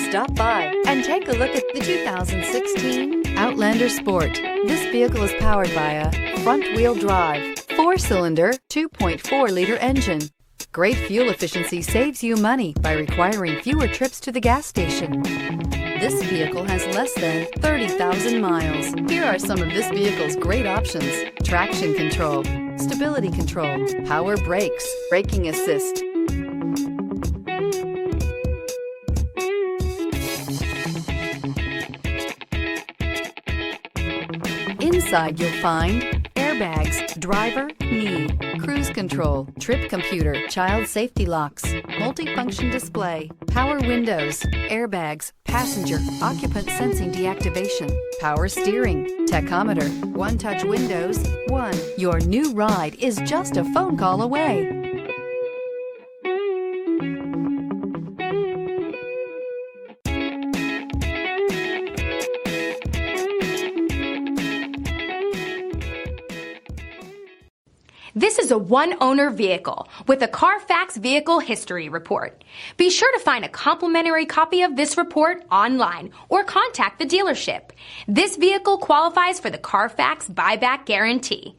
Stop by and take a look at the 2016 Outlander Sport. This vehicle is powered by a front-wheel drive, 4-cylinder, 2.4-liter engine. Great fuel efficiency saves you money by requiring fewer trips to the gas station. This vehicle has less than 30,000 miles. Here are some of this vehicle's great options: traction control, stability control, power brakes, braking assist. Inside you'll find airbags, driver, knee, cruise control, trip computer, child safety locks, multifunction display, power windows, airbags, passenger, occupant sensing deactivation, power steering, tachometer, one-touch windows, one. Your new ride is just a phone call away. This is a one-owner vehicle with a Carfax Vehicle History Report. Be sure to find a complimentary copy of this report online or contact the dealership. This vehicle qualifies for the Carfax Buyback Guarantee.